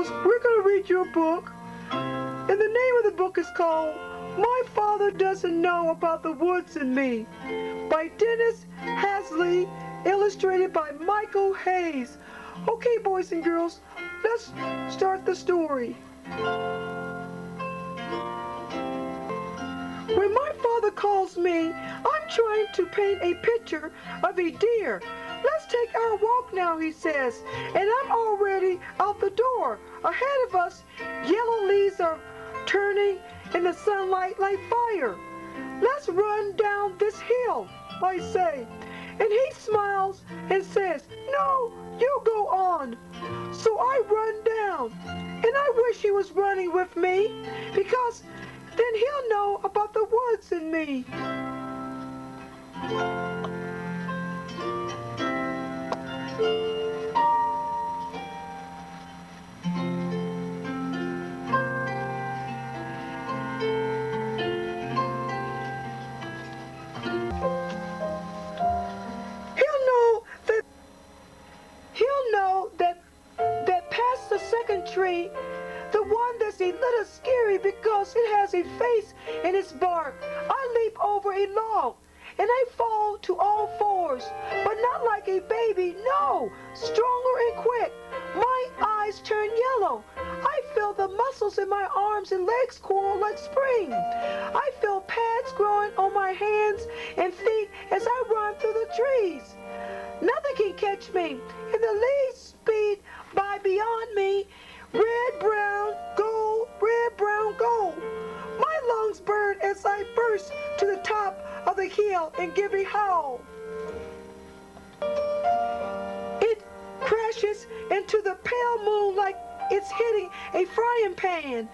girls, we're going to read you a book. And the name of the book is called My Father Doesn't Know About the Woods and Me by Dennis Hasley, illustrated by Michael Hayes. Okay, boys and girls, let's start the story. When my father calls me, I'm trying to paint a picture of a deer. Let's take our walk now, he says, and I'm already out the door. Ahead of us, yellow leaves are turning in the sunlight like fire. Let's run down this hill, I say. And he smiles and says, no, you go on. So I run down, and I wish he was running with me, because then he'll know about the woods and me. He'll know that past the second tree, the one that's a little scary because it has a face in its bark, I leap over a log and I fall to all fours, but not like a baby, no, stronger and quick. My eyes turn yellow. I feel the muscles in my arms and legs coil like spring. I feel pads growing on my hands and feet as I run through the trees. Nothing can catch me, and the leaves speed by beyond me. Red, brown, gold, red, brown, gold. My lungs burn as I burst to the top of the hill and give a howl. It crashes into the pale moon like it's hitting a frying pan.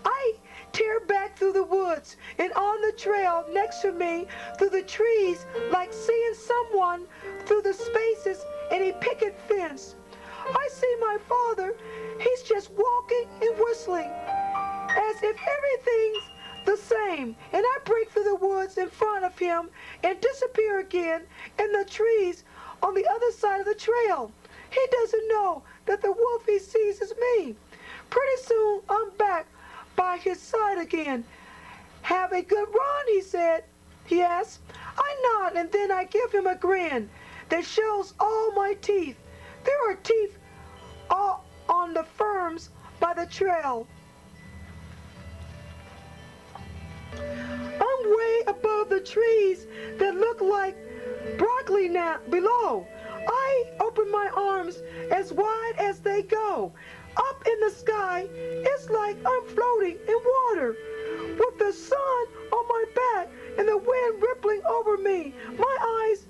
I tear back through the woods and on the trail next to me through the trees like seeing someone through the spaces in a picket fence. I see my father. He's just walking and whistling as if everything's the same, and I break through the woods in front of him and disappear again in the trees on the other side of the trail. He doesn't know that the wolf he sees is me. Pretty soon I'm back by his side again. Have a good run, he asked. I nod, and then I give him a grin that shows all my teeth. There are teeth all on the ferns by the trail. I'm way above the trees that look like broccoli now below. I open my arms as wide as they go. Up in the sky, it's like I'm floating in water. With the sun on my back and the wind rippling over me, my eyes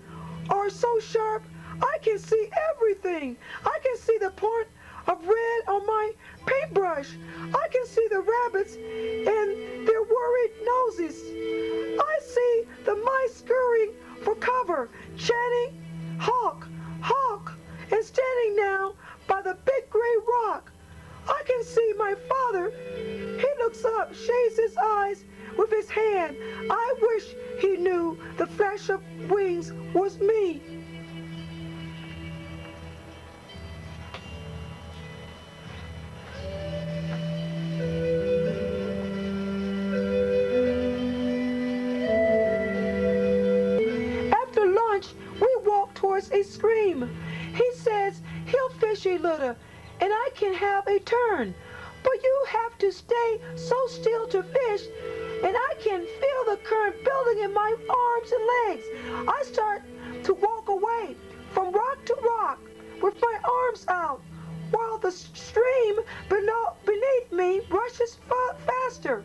are so sharp I can see everything. I can see the point of red on my paintbrush. I can see the rabbits and their worried noses. I see the mice scurrying for cover, chanting, "Hawk, hawk," and standing now by the big gray rock. I can see my father. He looks up, shades his eyes with his hand. I wish he knew the flash of wings was me. After lunch, we walk towards a stream. He says he'll fish a little, and I can have a turn. But you have to stay so still to fish, and I can feel the current building in my arms and legs. I start to walk away from rock to rock with my arms out, while the stream beneath me rushes faster.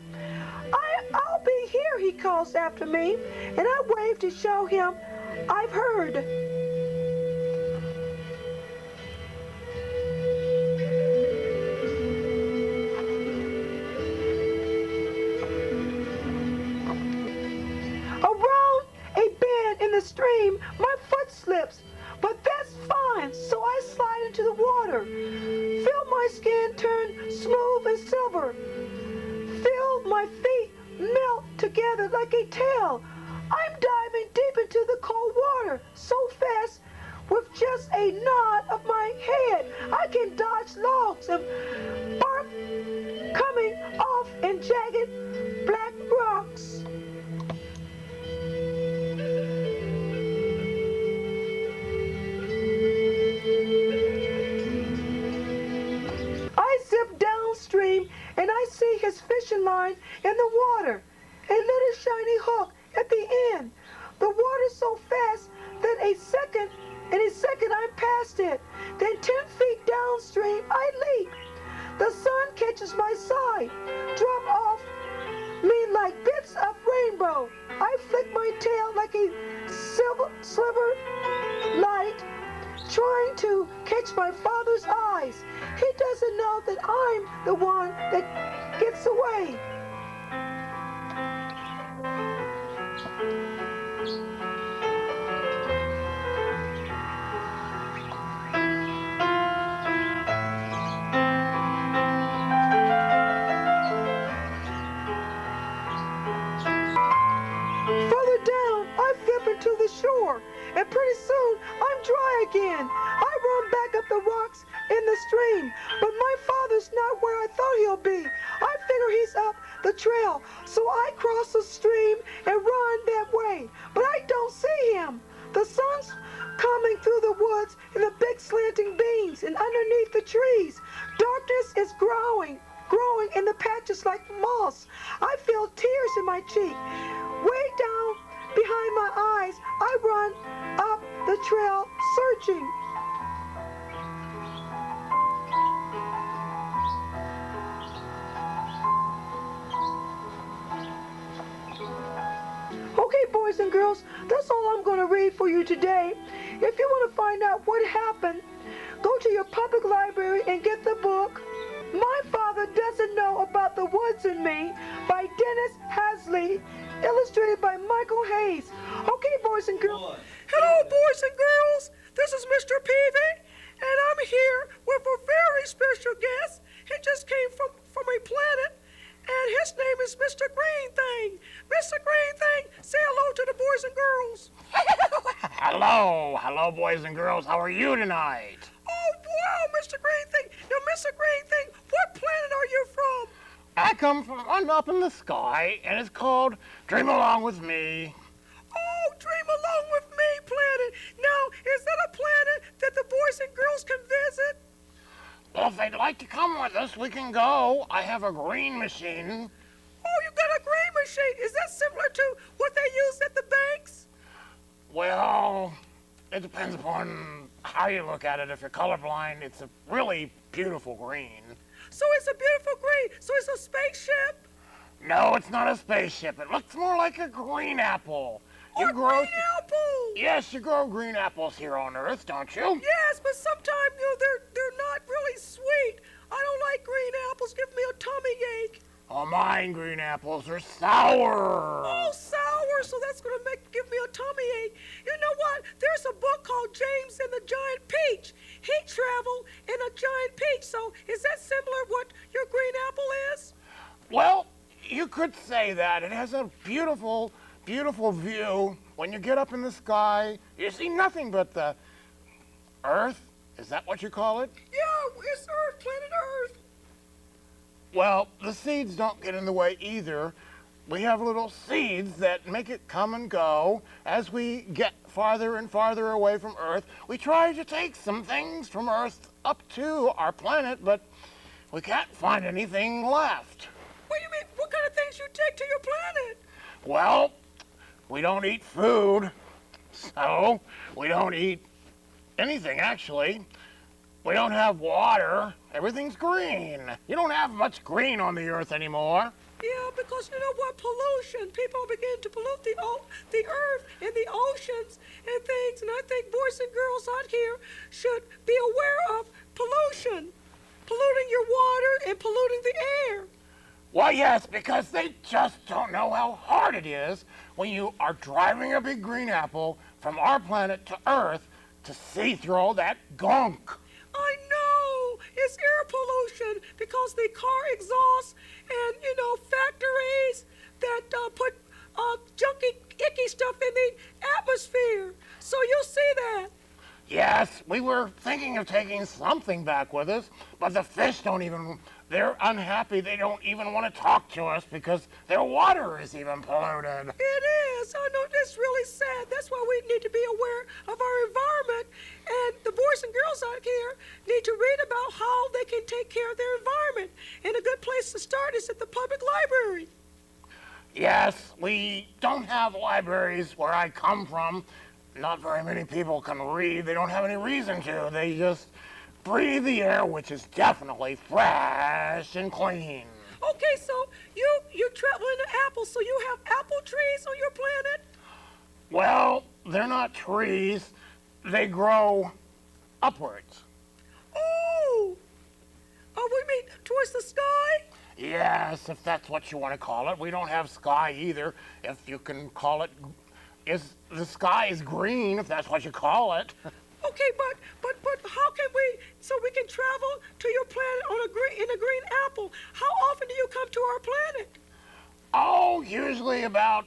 I'll be here, he calls after me, and I wave to show him I've heard. Around a bend in the stream, my foot slips, but that's fine, so I slide into the water. Feel my skin turn smooth and silver. Feel my feet melt together like a tail. I'm diving deep into the cold water so fast with just a nod of my head. I can dodge logs and coming off in jagged black rocks. I zip downstream and I see his fishing line in the water, a little shiny hook at the end. The water's so fast that in a second I'm past it. Then 10 feet downstream I leap. The sun catches my side, drop off me like bits of rainbow. I flick my tail like a sliver light, trying to catch my father's eyes. He doesn't know that I'm the one that gets away. To the shore, and pretty soon I'm dry again. I run back up the rocks in the stream, but my father's not where I thought he'll be. I figure he's up the trail, so I cross the stream and run that way, but I don't see him. The sun's coming through the woods in the big slanting beams and underneath the trees. Darkness is growing in the patches like moss. I feel tears in my cheek. Way down behind my eyes, I run up the trail searching. Okay, boys and girls, that's all I'm going to read for you today. If you want to find out what happened, go to your public library and get the book My Father Doesn't Know About the Woods and Me by Dennis Hasley, illustrated by Michael Hayes. Okay, boys and girls. Hello, boys and girls. This is Mr. Peevy, and I'm here with a very special guest. He just came from a planet, and his name is Mr. Green Thing. Mr. Green Thing, say hello to the boys and girls. Hello, boys and girls. How are you tonight? Oh, wow, Mr. Green Thing. Now, Mr. Green Thing, what planet are you from? I come from up in the sky, and it's called Dream Along With Me. Oh, Dream Along With Me planet. Now, is that a planet that the boys and girls can visit? Well, if they'd like to come with us, we can go. I have a green machine. Oh, you got a green machine. Is that similar to what they use at the banks? Well, it depends upon how you look at it. If you're colorblind, it's a really beautiful green. So it's a beautiful green. So it's a spaceship? No, it's not a spaceship. It looks more like a green apple. Green apple? Yes, you grow green apples here on Earth, don't you? Yes, but sometimes they're not really sweet. I don't like green apples. Give me a tummy ache. Oh, mine green apples are sour. Oh, sour. So that's going to give me a tummy ache. You know what? There's a book called James and the Giant Peach. He traveled in a giant peach. So is that similar what your green apple is? Well, you could say that. It has a beautiful, beautiful view. When you get up in the sky, you see nothing but the Earth. Is that what you call it? Yeah, it's Earth, planet Earth. Well, the seeds don't get in the way either. We have little seeds that make it come and go. As we get farther and farther away from Earth, we try to take some things from Earth up to our planet, but we can't find anything left. What do you mean? What kind of things you take to your planet? Well, we don't eat food, so we don't eat anything, actually. We don't have water. Everything's green. You don't have much green on the Earth anymore. Yeah, because you know what? Pollution. People begin to pollute the Earth and the oceans and things. And I think boys and girls out here should be aware of pollution. Polluting your water and polluting the air. Well, yes, because they just don't know how hard it is when you are driving a big green apple from our planet to Earth to see through all that gunk. I know. It's air pollution because the car exhaust and, factories that put junky, icky stuff in the atmosphere. So you'll see that. Yes, we were thinking of taking something back with us, but the fish don't even they're unhappy. They don't even want to talk to us because their water is even polluted. It is. I know that's really sad. That's why we need to be aware of our environment. And the boys and girls out here need to read about how they can take care of their environment. And a good place to start is at the public library. Yes, we don't have libraries where I come from. Not very many people can read. They don't have any reason to. They just breathe the air, which is definitely fresh and clean. Okay, so you travel in apples, so you have apple trees on your planet? Well, they're not trees. They grow upwards. Oh! Oh, we mean towards the sky? Yes, if that's what you want to call it. We don't have sky either, if you can call it. The sky is green, if that's what you call it. Okay, but how can so we can travel to your planet in a green apple? How often do you come to our planet? Oh, usually about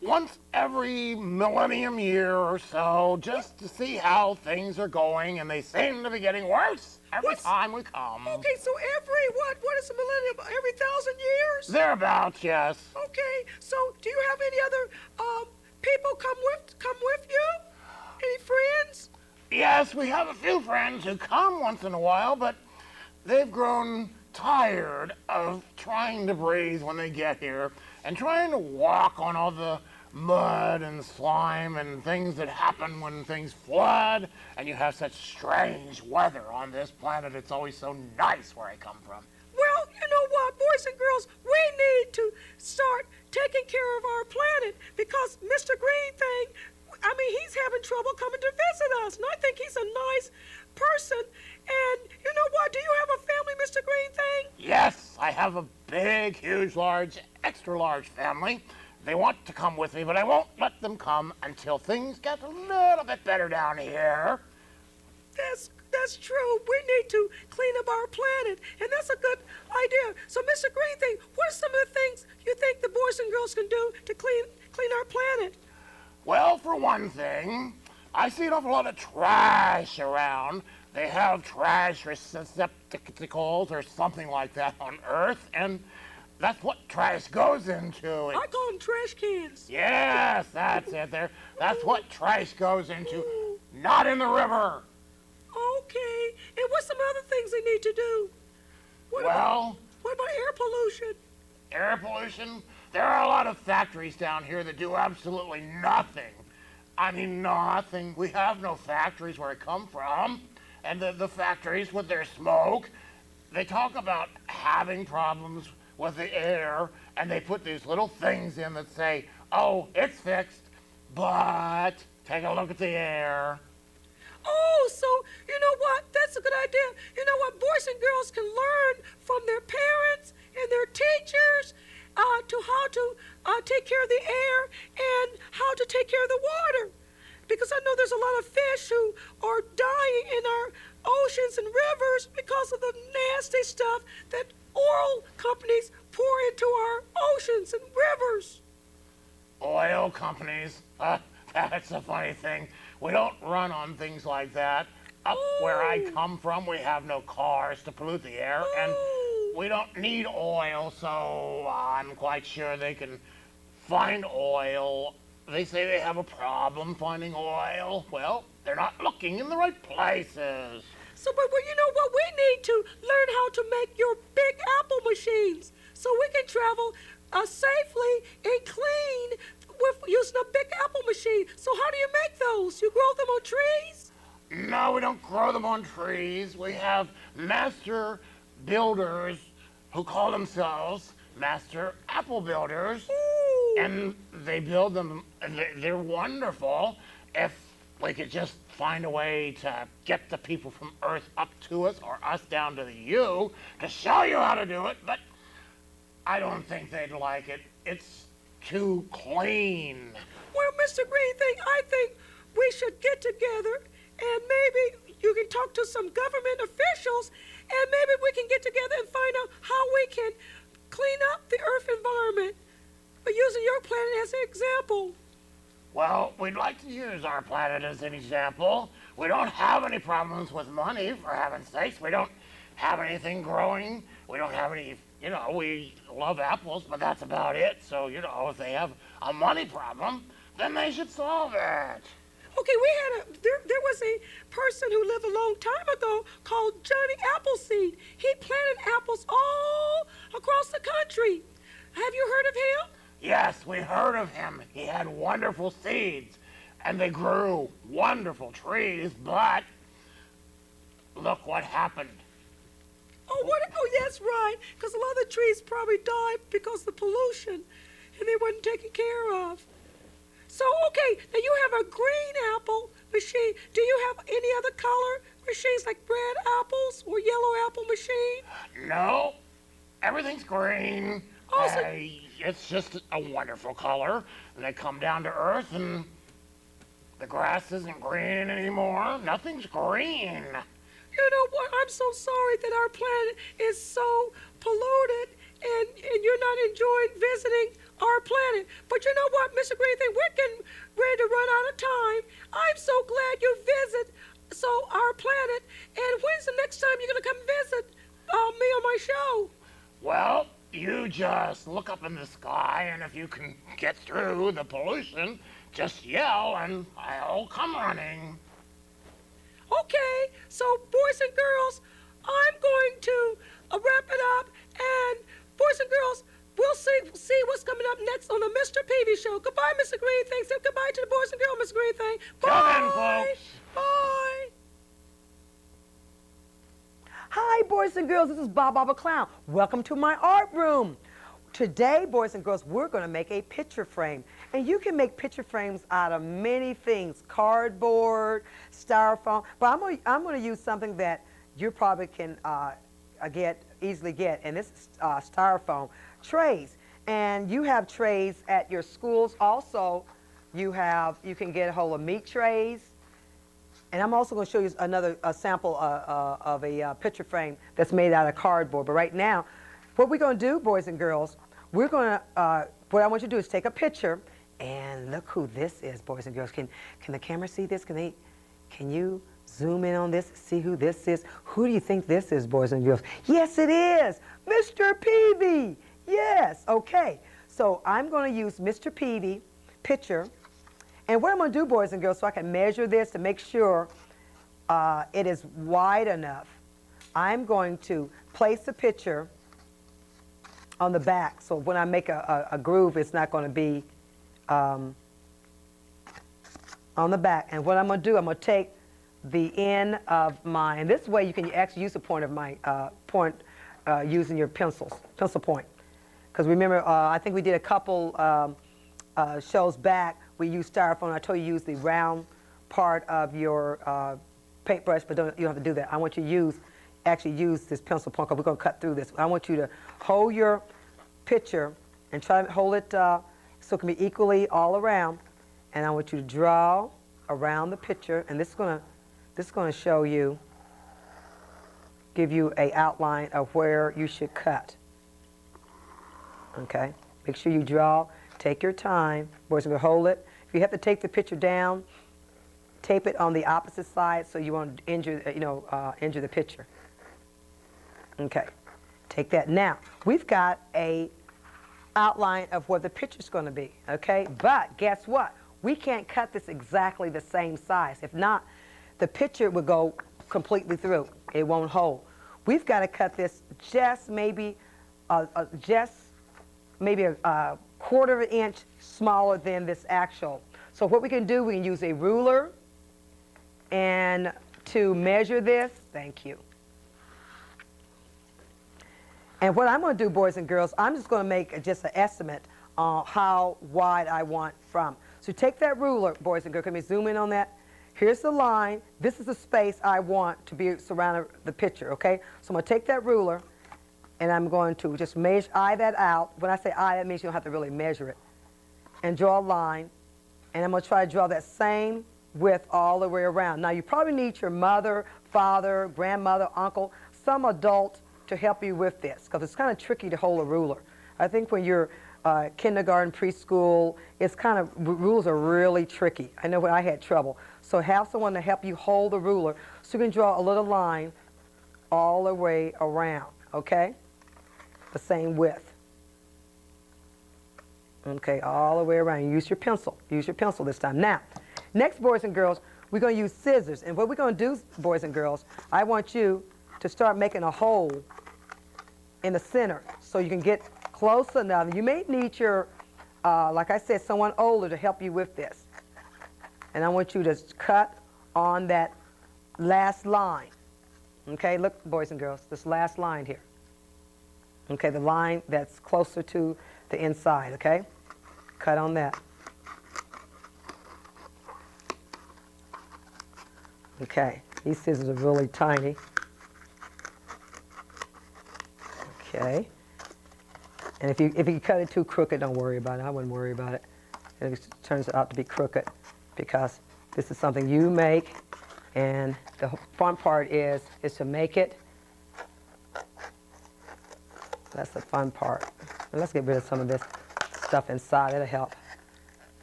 once every millennium year or so, just to see how things are going, and they seem to be getting worse every time we come. Okay, so what is a millennium? Every 1,000 years? Thereabouts, yes. Okay, so do you have any other people come with you? Any friends? Yes, we have a few friends who come once in a while, but they've grown tired of trying to breathe when they get here and trying to walk on all the mud and slime and things that happen when things flood and you have such strange weather on this planet. It's always so nice where I come from. Well, you know what, boys and girls, we need to start taking care of our planet because Mr. Green Thing, he's having trouble coming to visit us, and I think he's a nice person. And you know what? Do you have a family, Mr. Green Thing? Yes, I have a big, huge, large, extra large family. They want to come with me, but I won't let them come until things get a little bit better down here. That's true. We need to clean up our planet, and that's a good idea. So, Mr. Green Thing, what are some of the things you think the boys and girls can do to clean our planet? Well, for one thing, I see an awful lot of trash around. They have trash receptacles or something like that on Earth, and that's what trash goes into. I call them trash cans. Yes, that's it there. That's what trash goes into, not in the river. Okay. And what's some other things they need to do? What about air pollution? Air pollution? There are a lot of factories down here that do absolutely nothing. Nothing. We have no factories where I come from. And the factories with their smoke, they talk about having problems with the air, and they put these little things in that say, oh, it's fixed, but take a look at the air. Oh, so you know what? That's a good idea. You know what? Boys and girls can learn from their parents and their teachers to how to take care of the air and how to take care of the water. Because I know there's a lot of fish who are dying in our oceans and rivers because of the nasty stuff that oil companies pour into our oceans and rivers. Oil companies? That's a funny thing. We don't run on things like that. Up where I come from, we have no cars to pollute the air, and we don't need oil, so I'm quite sure they can find oil. They say they have a problem finding oil. Well, they're not looking in the right places. So, but you know what? We need to learn how to make your big apple machines so we can travel safely and clean with using a big apple machine. So how do you make those? You grow them on trees? No, we don't grow them on trees. We have master builders who call themselves master apple builders. Ooh. And they build them, and they're wonderful. If we could just find a way to get the people from Earth up to us or us down to you to show you how to do it, but I don't think they'd like it. It's too clean. Well, Mr. Green Thing, I think we should get together and maybe you can talk to some government officials and maybe we can get together and find out how we can clean up the Earth environment by using your planet as an example. Well, we'd like to use our planet as an example. We don't have any problems with money, for heaven's sakes. We don't have anything growing. We don't have any, we love apples, but that's about it. So, if they have a money problem, then they should solve it. Okay, there was a person who lived a long time ago called Johnny Appleseed. He planted apples all across the country. Have you heard of him? Yes, we heard of him. He had wonderful seeds, and they grew wonderful trees, but look what happened. Oh, what? Oh, that's right, because a lot of the trees probably died because of the pollution, and they weren't taken care of. So, okay, now you have a green apple machine. Do you have any other color machines like red apples or yellow apple machine? No, everything's green. Oh, so it's just a wonderful color. And they come down to earth and the grass isn't green anymore. Nothing's green. you know what? I'm so sorry that our planet is so polluted and you're not enjoying visiting our planet. But you know what, Mr. Greenthing, we're getting ready to run out of time. I'm so glad you visit our planet. And when's the next time you're going to come visit me on my show? Well, you just look up in the sky, and if you can get through the pollution, just yell, and I'll come running. Okay, so boys and girls, I'm going to wrap it up. And boys and girls, we'll see what's coming up next on the Mr. Peevy Show. Goodbye, Mr. Greenthing. Say goodbye to the boys and girls, Mr. Greenthing. Bye. Till then, folks. Bye. Hi, boys and girls. This is Bobba-Abba the Clown. Welcome to my art room. Today, boys and girls, we're going to make a picture frame. And you can make picture frames out of many things, cardboard, styrofoam. But I'm going to use something that you probably can easily get, and this is styrofoam trays. And you have trays at your schools. Also, you can get a hold of meat trays. And I'm also going to show you a sample of a picture frame that's made out of cardboard. But right now, what we're going to do, boys and girls, what I want you to do is take a picture, and look who this is, boys and girls. Can the camera see this? Can you zoom in on this, see who this is? Who do you think this is, boys and girls? Yes, it is, Mr. Peevy. Yes, okay. So I'm going to use Mr. Peevy picture. And what I'm going to do, boys and girls, so I can measure this to make sure it is wide enough, I'm going to place the picture on the back. So when I make a groove, it's not going to be on the back. And what I'm going to do, I'm going to take the end of my, and this way you can actually use the point of my using your pencil point. Because remember, I think we did a couple shows back. We used styrofoam. I told you use the round part of your paintbrush, but you don't have to do that. I want you to actually use this pencil point, because we're going to cut through this. I want you to hold your picture and try to hold it so it can be equally all around. And I want you to draw around the picture, and this is going to show you, give you an outline of where you should cut. Okay? Make sure you draw. Take your time. Boys, we're going to hold it. If you have to take the picture down, tape it on the opposite side so you won't injure the picture. Okay. Take that. Now, we've got a outline of what the picture's going to be. Okay? But guess what? We can't cut this exactly the same size. If not, the picture would go completely through. It won't hold. We've got to cut this just maybe a quarter of an inch smaller than this actual. So what we can do, we can use a ruler and to measure this. Thank you. And what I'm going to do, boys and girls, I'm just going to make just an estimate on how wide I want from. So take that ruler, boys and girls. Can we zoom in on that? Here's the line. This is the space I want to be surrounding the picture, okay? So I'm going to take that ruler, and I'm going to just eye that out. When I say eye, that means you don't have to really measure it. And draw a line. And I'm going to try to draw that same width all the way around. Now, you probably need your mother, father, grandmother, uncle, some adult to help you with this, because it's kind of tricky to hold a ruler. I think when you're kindergarten, preschool, rules are really tricky. I know when I had trouble. So have someone to help you hold the ruler so you can draw a little line all the way around, okay? The same width. Okay, all the way around. Use your pencil. Use your pencil this time. Now, next, boys and girls, we're going to use scissors. And what we're going to do, boys and girls, I want you to start making a hole in the center so you can get close enough. You may need your, like I said, someone older to help you with this. And I want you to cut on that last line. Okay, look, boys and girls, this last line here. Okay, the line that's closer to the inside, okay? Cut on that. Okay, these scissors are really tiny. Okay. And if you cut it too crooked, don't worry about it. I wouldn't worry about it. If it turns out to be crooked, because this is something you make, and the fun part is to make it. That's the fun part. And let's get rid of some of this stuff inside. It'll help.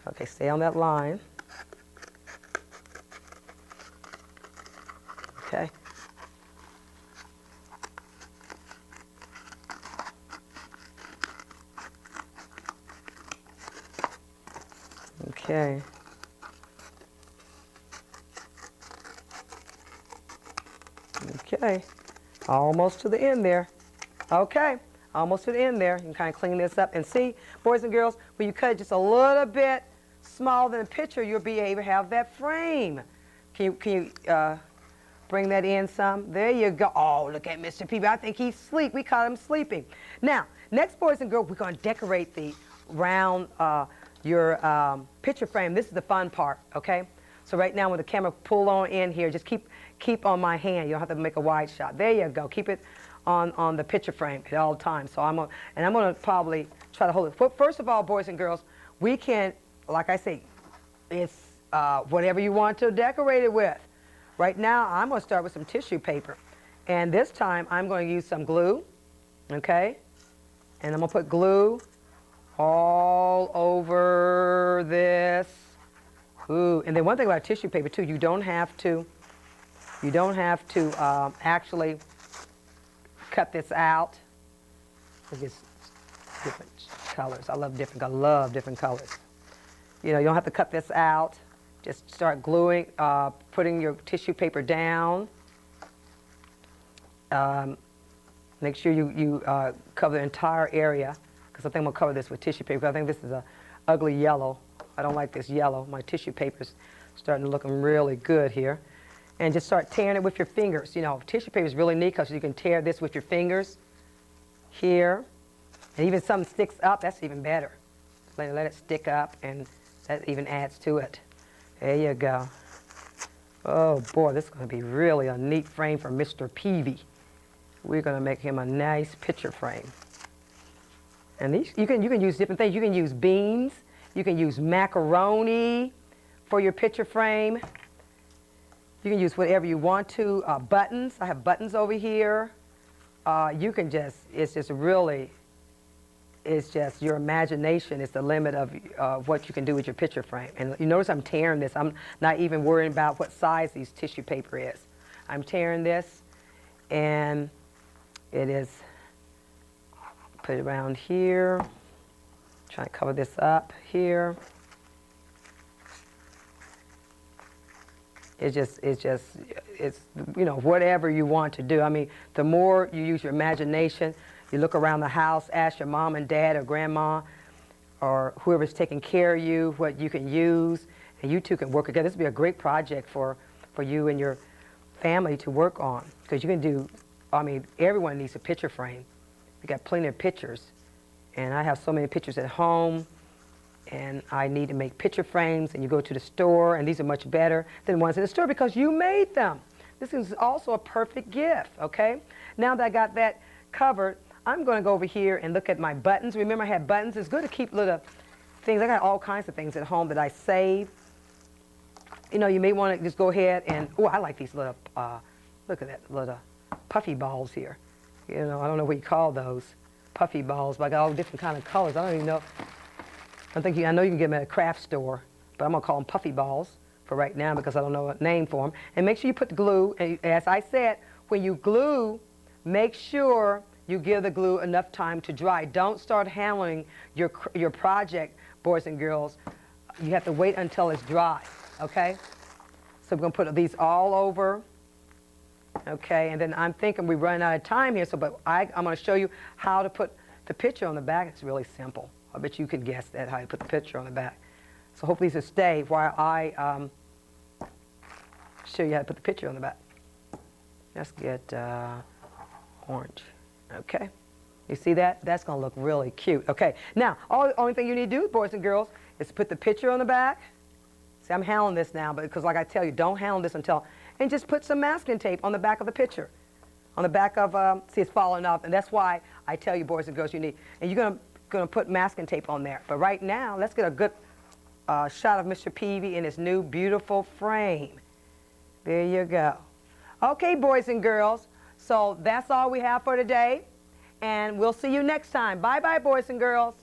Okay, stay on that line. Okay. Okay. Okay. Almost to the end there. Okay. Almost to the end there. You can kind of clean this up. And see, boys and girls, when you cut it just a little bit smaller than a picture, you'll be able to have that frame. Can you bring that in some? There you go. Oh, look at Mr. Peevy. I think he's asleep. We caught him sleeping. Now, next, boys and girls, we're going to decorate the round your picture frame. This is the fun part, okay? So right now, when the camera pull on in here, just keep on my hand. You don't have to make a wide shot. There you go. Keep it on the picture frame at all times. So I'm gonna probably try to hold it. But first of all, boys and girls, we can, like I say, it's whatever you want to decorate it with. Right now, I'm gonna start with some tissue paper, and this time I'm going to use some glue, okay? And I'm gonna put glue all over this. Ooh, and then one thing about tissue paper too, you don't have to actually cut this out. Look at different colors. I love different colors. You know, you don't have to cut this out. Just start gluing, putting your tissue paper down. Make sure you cover the entire area, because I think I'm gonna cover this with tissue paper. I think this is a ugly yellow. I don't like this yellow. My tissue paper's starting to look really good here. And just start tearing it with your fingers. You know, tissue paper is really neat because you can tear this with your fingers here. And even something sticks up, that's even better. Let it stick up, and that even adds to it. There you go. Oh boy, this is going to be really a neat frame for Mr. Peevy. We're going to make him a nice picture frame. And these, you can use different things. You can use beans. You can use macaroni for your picture frame. You can use whatever you want to. Buttons. I have buttons over here. You can just, it's just your imagination is the limit of what you can do with your picture frame. And you notice I'm tearing this. I'm not even worrying about what size these tissue paper is. I'm tearing this, and it is, put it around here. Try to cover this up here. It's you know, whatever you want to do. I mean, the more you use your imagination, you look around the house, ask your mom and dad or grandma or whoever's taking care of you what you can use, and you two can work together. This would be a great project for you and your family to work on, because you can do, I mean, everyone needs a picture frame. We got plenty of pictures, and I have so many pictures at home, and I need to make picture frames, and you go to the store, and these are much better than the ones in the store because you made them. This is also a perfect gift, okay? Now that I got that covered, I'm going to go over here and look at my buttons. Remember, I had buttons. It's good to keep little things. I got all kinds of things at home that I save. You know, you may want to just go ahead and, oh, I like these little, look at that, little puffy balls here. You know, I don't know what you call those, puffy balls, but I got all different kind of colors. I don't even know. I know you can get them at a craft store, but I'm going to call them puffy balls for right now because I don't know a name for them. And make sure you put the glue, and as I said, when you glue, make sure you give the glue enough time to dry. Don't start handling your project, boys and girls. You have to wait until it's dry, okay? So we're going to put these all over, okay? And then I'm thinking we're running out of time here, but I'm going to show you how to put the picture on the back. It's really simple. I bet you can guess that, how you put the picture on the back. So hopefully this will stay while I show you how to put the picture on the back. Let's get orange, okay? You see that? That's going to look really cute. Okay, now, only thing you need to do, boys and girls, is put the picture on the back. See, I'm handling this now, but because like I tell you, don't handle this until, and just put some masking tape on the back of the picture. On the back of, see, it's falling off, and that's why I tell you, boys and girls, you need, and you're going to put masking tape on there. But right now, let's get a good shot of Mr. Peevy in his new beautiful frame. There you go. Okay, boys and girls, so that's all we have for today, and we'll see you next time. Bye-bye, boys and girls.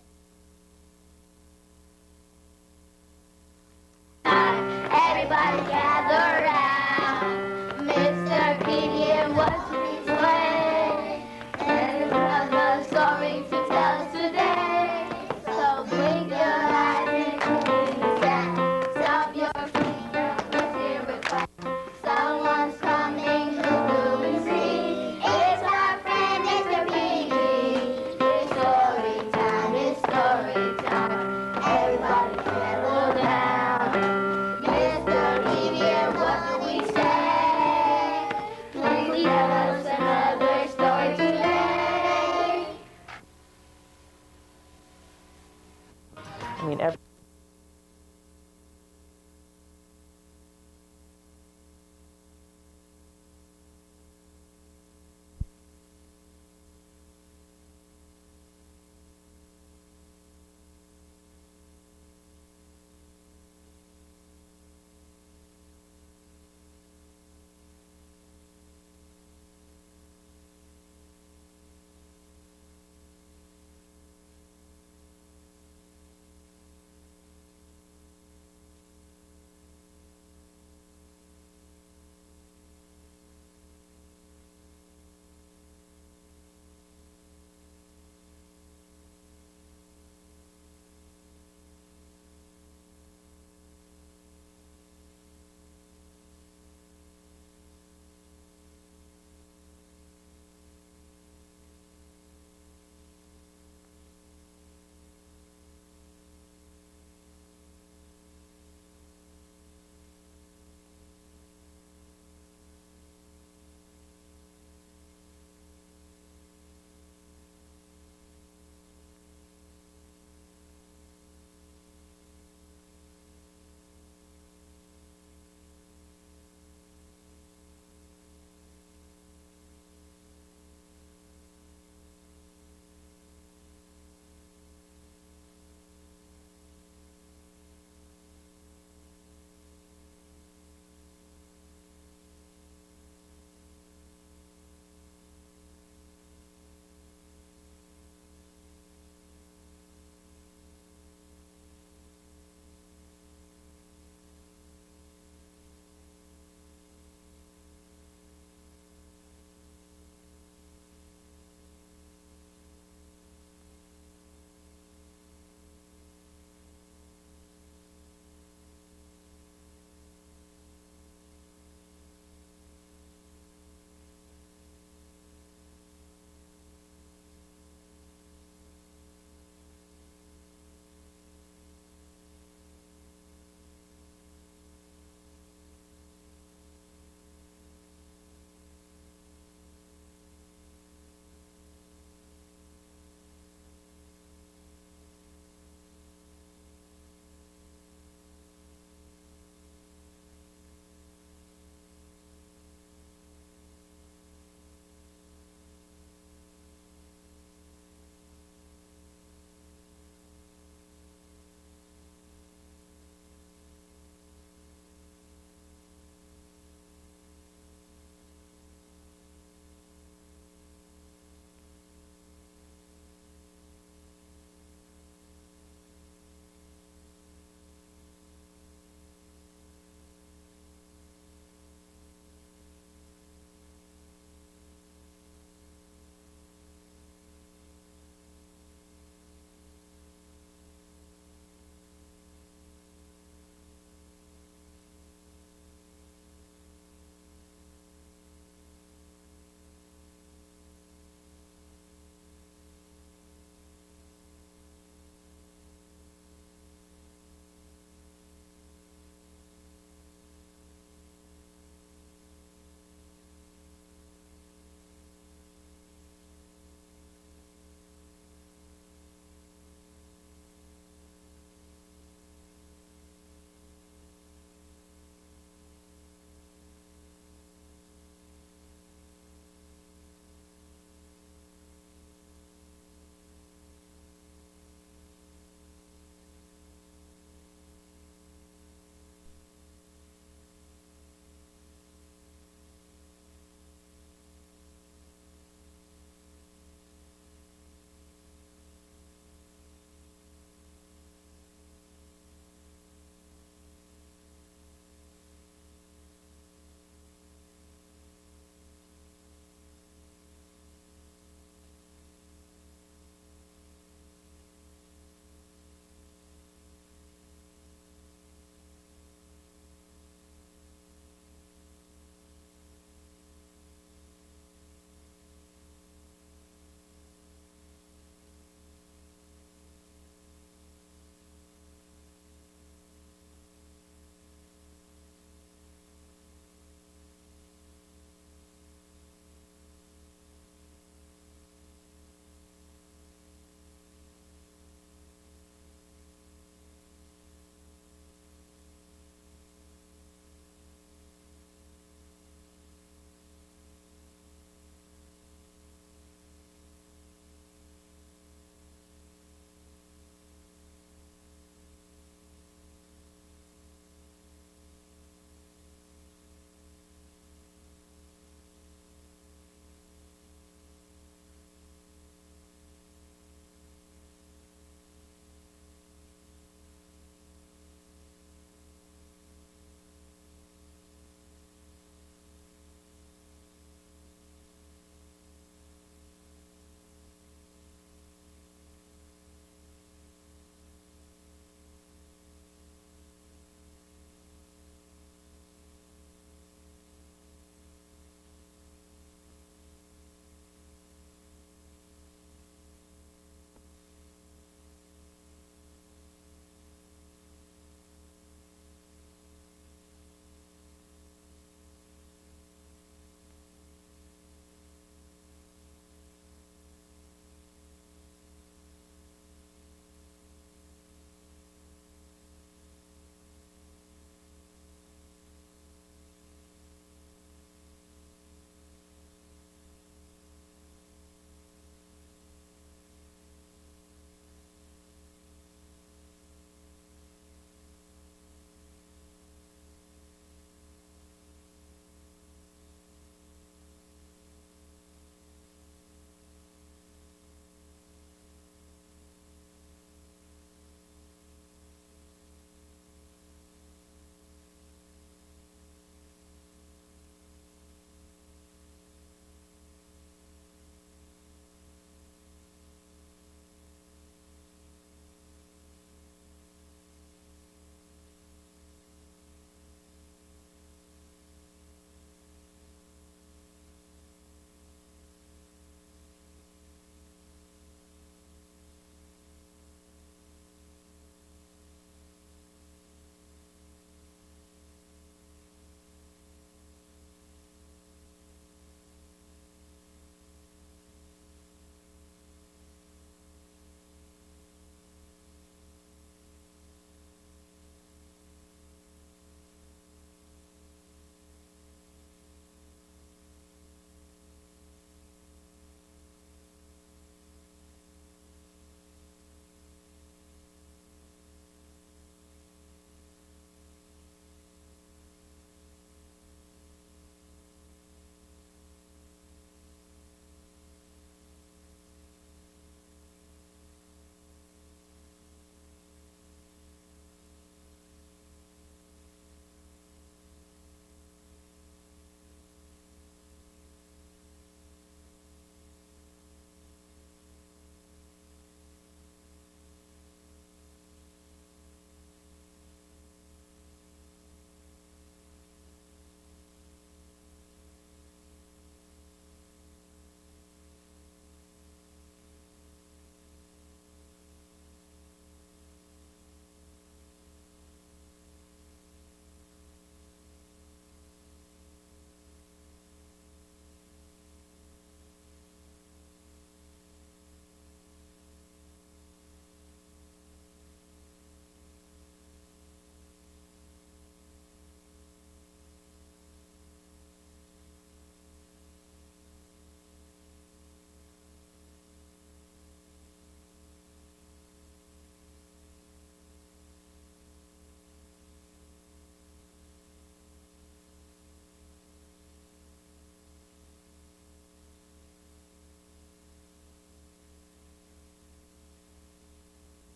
Everybody